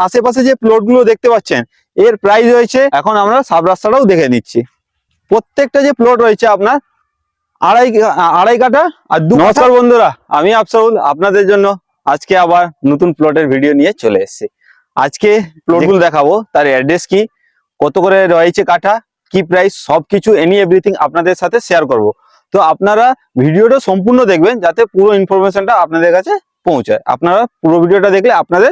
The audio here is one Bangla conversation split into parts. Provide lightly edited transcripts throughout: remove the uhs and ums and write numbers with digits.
আশেপাশে যে প্লট গুলো দেখতে পাচ্ছেন এর প্রাইস রয়েছে, এখন আমরা সাব রাস্তাটাও দেখে নিচ্ছি। প্রত্যেকটা যে প্লট রয়েছে আপনার আড়াই কাঠা আর 2 কাঠা। নমস্কার বন্ধুরা, আমি আফসারুল আপনাদের জন্য আজকে আবার নতুন প্লটের ভিডিও নিয়ে চলে এসেছি। আজকে প্লটগুলো দেখাবো, তার অ্যাড্রেস কি, কত করে রয়েছে কাঠা, কি প্রাইস, সবকিছু এনি এভরিথিং আপনাদের সাথে শেয়ার করব। তো আপনারা ভিডিওটা সম্পূর্ণ দেখবেন যাতে পুরো ইনফরমেশনটা আপনাদের কাছে পৌঁছায়। আপনারা পুরো ভিডিওটা দেখলে আপনাদের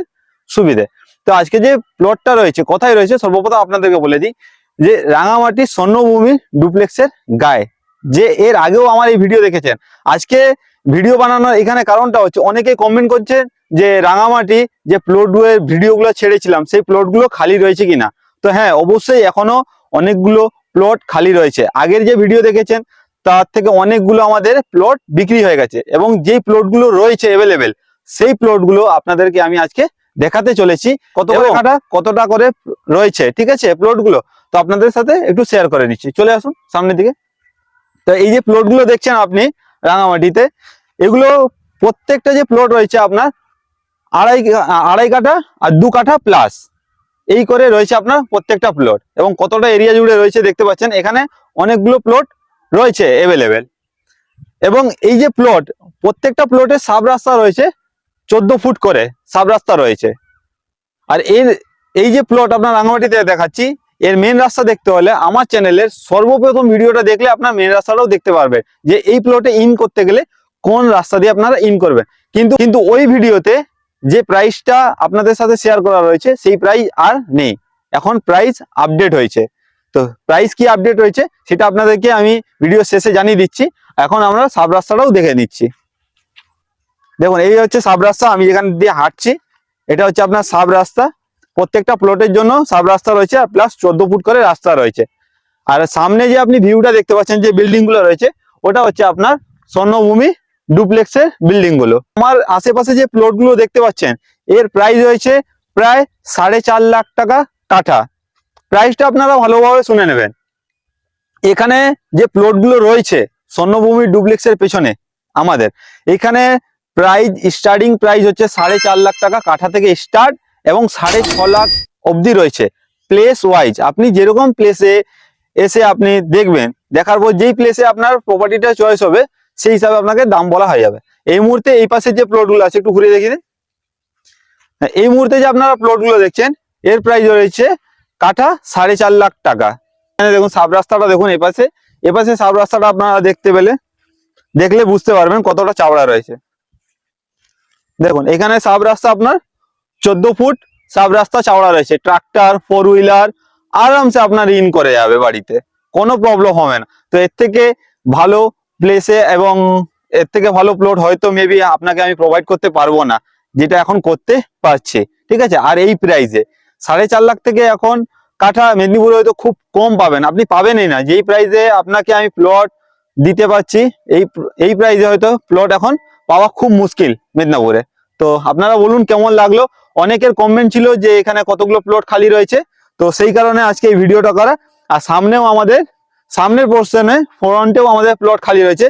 সুবিধে। তো আজকে যে প্লটটা রয়েছে কোথায় রয়েছে সর্বপ্রথম আপনাদেরকে বলে দিই, যে রাঙামাটি স্বর্ণভূমি ডুপ্লেক্সের গায়ে। যে এর আগেও আমার এই ভিডিও দেখেছেন, আজকে ভিডিও বানানোর এখানে কারণটা হচ্ছে অনেকেই কমেন্ট করছেন যে রাঙামাটি যে প্লটগুলোর ভিডিওগুলো ছেড়েছিলাম সেই প্লটগুলো খালি রয়েছে কিনা। তো হ্যাঁ, অবশ্যই এখনো অনেকগুলো প্লট খালি রয়েছে। আগের যে ভিডিও দেখেছেন তার থেকে অনেকগুলো আমাদের প্লট বিক্রি হয়ে গেছে, এবং যেই প্লটগুলো রয়েছে অ্যাভেলেবেল সেই প্লটগুলো আপনাদেরকে আমি আজকে দেখাতে চলেছি। কত করে কাঠা, কতটা করে রয়েছে, ঠিক আছে প্লটগুলো, তো আপনাদের সাথে একটু শেয়ার করে নিচ্ছি। চলে আসুন সামনের দিকে। তো এই যে প্লটগুলো দেখছেন আপনি রাঙামাটিতে, এগুলো প্রত্যেকটা যে প্লট রয়েছে আপনার আড়াই কাঠা আর 2 কাঠা প্লাস এই করে রয়েছে আপনার প্রত্যেকটা প্লট। এবং কতটা এরিয়া জুড়ে রয়েছে দেখতে পাচ্ছেন, এখানে অনেকগুলো প্লট রয়েছে অ্যাভেলেবেল। এবং এই যে প্লট, প্রত্যেকটা প্লটে সাব রাস্তা রয়েছে, 14 ফুট করে সাব রাস্তা রয়েছে। আর এই যে প্লট আপনার রাঙামাটিতে দেখাচ্ছি, এর মেন রাস্তা দেখতে হলে আমার চ্যানেলের সর্বপ্রথম ভিডিওটা দেখলে আপনার মেন রাস্তাটাও দেখতে পারবেন, যে এই প্লটে ইন করতে গেলে কোন রাস্তা দিয়ে আপনারা ইন করবেন। কিন্তু ওই ভিডিওতে যে প্রাইসটা আপনাদের সাথে শেয়ার করা রয়েছে সেই প্রাইস আর নেই, এখন প্রাইস আপডেট হয়েছে। তো প্রাইস কি আপডেট হয়েছে সেটা আপনাদেরকে আমি ভিডিও শেষে জানিয়ে দিচ্ছি। এখন আমরা সাব রাস্তাটাও দেখে নিচ্ছি। দেখুন, এই হচ্ছে সাব রাস্তা, আমি যেখানে দিয়ে হাঁটছি এটা হচ্ছে আপনার সাব রাস্তা। প্রত্যেকটা প্লটের জন্য সাব রাস্তা রয়েছে, আর প্লাস 14 ফুট করে রাস্তা রয়েছে। আর সামনে যে আপনি ভিউটা দেখতে পাচ্ছেন, যে বিল্ডিং গুলো রয়েছে, ওটা হচ্ছে আপনার স্বর্ণভূমি ডুপ্লেক্সের বিল্ডিং গুলো। আমার আশেপাশে যে প্লট গুলো দেখতে পাচ্ছেন এর প্রাইস রয়েছে প্রায় 4.5 লাখ টাকা কাঠা। প্রাইসটা আপনারা ভালোভাবে শুনে নেবেন। এখানে যে প্লট গুলো রয়েছে স্বর্ণভূমি ডুপ্লেক্সের পেছনে আমাদের, এখানে প্রাইস স্টার্টিং প্রাইস হচ্ছে 4.5 লাখ টাকা কাঠা থেকে স্টার্ট, এবং 6.5 লাখ অবধি রয়েছে প্লেস ওয়াইজ। আপনি যেরকম প্লেসে এসে আপনি দেখবেন, দেখার পর যেই প্লেসে আপনার প্রপার্টিটা চয়েস হবে সেই হিসাবে আপনাকে দাম বলা হয়ে যাবে। এই মুহূর্তে এই পাশে যে প্লটগুলো আছে একটু ঘুরে দেখিয়ে দিন। এই মুহূর্তে যে আপনারা প্লটগুলো দেখছেন এর প্রাইস রয়েছে কাঠা 4.5 লাখ টাকা। দেখুন সাব রাস্তাটা দেখুন, এপাশে সাব রাস্তাটা আপনারা দেখলে বুঝতে পারবেন কতটা চওড়া রয়েছে। দেখুন এখানে সাব রাস্তা আপনার 14 ফুট সাব রাস্তা চওড়া রয়েছে। ট্রাক্টর, 4 হুইলার আরামসে আপনার ইন করে যাবে বাড়িতে, কোনো প্রবলেম হবে না। তো এর থেকে ভালো প্লেসে এবং এর থেকে ভালো প্লট হয়তো মেবি আপনাকে আমি প্রোভাইড করতে পারবো না, যেটা এখন করতে পারছি, ঠিক আছে। আর এই প্রাইসে 4.5 লাখ থেকে এখন কাঠা মেদিনীপুরে হয়তো খুব কম পাবেন, আপনি পাবেনই না। যেই প্রাইসে আপনাকে আমি প্লট দিতে পারছি এই প্রাইসে হয়তো প্লট এখন পাওয়া খুব মুশকিল মেদিনীপুরে। তো আপনারা বলুন কেমন লাগলো। অনেকের কমেন্ট ছিল যে এখানে কতগুলো প্লট খালি রয়েছে, তো সেই কারণে আজকে এই ভিডিওটা করা। আর সামনের পোর্শনে ফ্রন্টেও আমাদের প্লট খালি রয়েছে,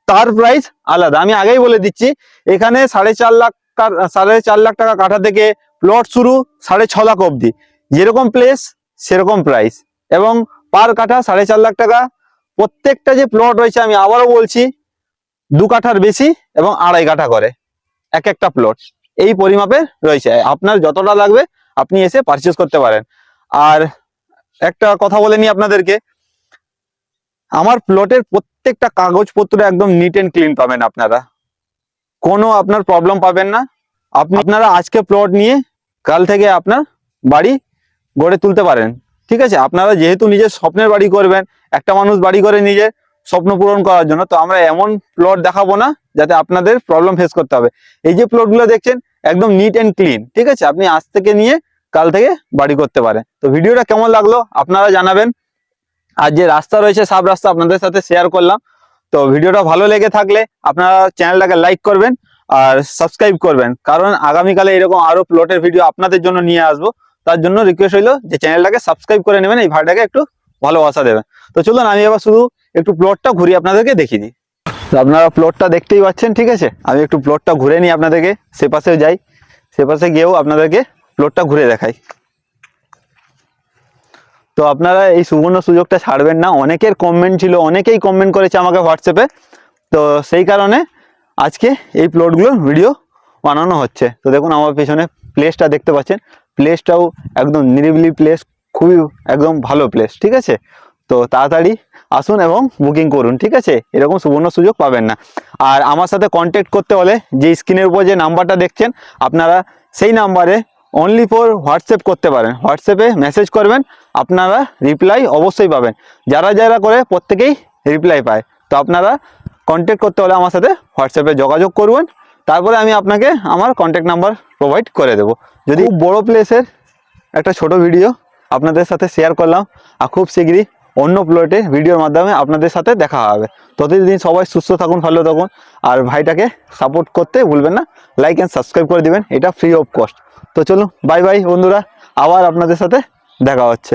তার প্রাইস আলাদা। আমি আগেই বলে দিচ্ছি, এখানে 4.5 লাখ টাকা কাঠা থেকে প্লট শুরু 6.5 লাখ অবধি, যেরকম প্লেস সেরকম প্রাইস, এবং পার কাঠা 4.5 লাখ টাকা। প্রত্যেকটা যে প্লট রয়েছে আমি আবারও বলছি 2 কাঠার বেশি এবং 2.5 কাঠা করে এক একটা প্লট, এই পরিমাপে রয়েছে। আপনার যতটা লাগবে আপনি এসে পারচেস করতে পারেন। আর একটা কথা বলে নি আপনাদেরকে, আমার প্লটের প্রত্যেকটা কাগজপত্র একদম নিট এন্ড ক্লিন পাবেন আপনারা, কোনো আপনার প্রবলেম পাবেন না। আপনারা আজকে প্লট নিয়ে কাল থেকে আপনার বাড়ি গড়ে তুলতে পারেন, ঠিক আছে। আপনারা যেহেতু নিজের স্বপ্নের বাড়ি করবেন, একটা মানুষ বাড়ি করে নিজের স্বপ্ন পূরণ করার জন্য, তো আমরা এমন প্লট দেখাবো না যাতে আপনাদের প্রবলেম ফেস করতে হবে। এই যে প্লটগুলো দেখছেন একদম নিট এন্ড ক্লিন, ঠিক আছে। আপনি আজ থেকে নিয়ে কাল থেকে বাড়ি করতে পারেন। তো ভিডিওটা কেমন লাগলো আপনারা জানাবেন। আর যে রাস্তা রয়েছে সাব রাস্তা আপনাদের সাথে শেয়ার করলাম। তো ভিডিওটা ভালো লেগে থাকলে আপনারা চ্যানেলটাকে লাইক করবেন আর সাবস্ক্রাইব করবেন, কারণ আগামীকালে এরকম আরো প্লটের ভিডিও আপনাদের জন্য নিয়ে আসবো। তার জন্য রিকোয়েস্ট হইলো যে চ্যানেলটাকে সাবস্ক্রাইব করে নেবেন, এই ভাইটাকে একটু ভালোবাসা দেবেন। তো চলুন আমি এবার শুধু একটু প্লটটা ঘুরিয়ে আপনাদেরকে দেখিয়ে দিই। আপনারা প্লটটা দেখতেই পাচ্ছেন, ঠিক আছে। আমি একটু প্লটটা ঘুরে নিই আপনাদেরকে, সে পাশেও যাই, সে পাশে গিয়েও আপনাদেরকে প্লটটা ঘুরে দেখাই। তো আপনারা এই সুবর্ণ সুযোগটা ছাড়বেন না। অনেকের কমেন্ট ছিল, অনেকেই কমেন্ট করেছে আমাকে হোয়াটসঅ্যাপে, তো সেই কারণে আজকে এই প্লটগুলোর ভিডিও বানানো হচ্ছে। তো দেখুন আমার পেছনে প্লেসটা দেখতে পাচ্ছেন, প্লেসটাও একদম নিরিবিলি প্লেস, খুবই একদম ভালো প্লেস, ঠিক আছে। তো তাড়াতাড়ি আসুন এবং বুকিং করুন, ঠিক আছে, এরকম সুবর্ণ সুযোগ পাবেন না। আর আমার সাথে কন্ট্যাক্ট করতে হলে যে স্ক্রিনের উপর যে নাম্বারটা দেখছেন আপনারা সেই নাম্বারে অনলি ফর হোয়াটসঅ্যাপ করতে পারেন, হোয়াটসঅ্যাপে মেসেজ করবেন, আপনারা রিপ্লাই অবশ্যই পাবেন। যারা যারা করে প্রত্যেকেই রিপ্লাই পায়। তো আপনারা কন্ট্যাক্ট করতে হলে আমার সাথে হোয়াটসঅ্যাপে যোগাযোগ করবেন, তারপরে আমি আপনাকে আমার কন্ট্যাক্ট নাম্বার প্রোভাইড করে দেবো। যদি খুব বড়ো প্লেসের একটা ছোট ভিডিও আপনাদের সাথে শেয়ার করলাম, আর খুব শীঘ্রই অন্য প্লটে ভিডিওর মাধ্যমে আপনাদের সাথে দেখা হবে। ততদিন সবাই সুস্থ থাকুন, ভালো থাকুন, আর ভাইটাকে সাপোর্ট করতে ভুলবেন না, লাইক অ্যান্ড সাবস্ক্রাইব করে দিবেন, এটা ফ্রি অফ কস্ট। তো চলুন বাই বাই বন্ধুরা, আবার আপনাদের সাথে দেখা হচ্ছে।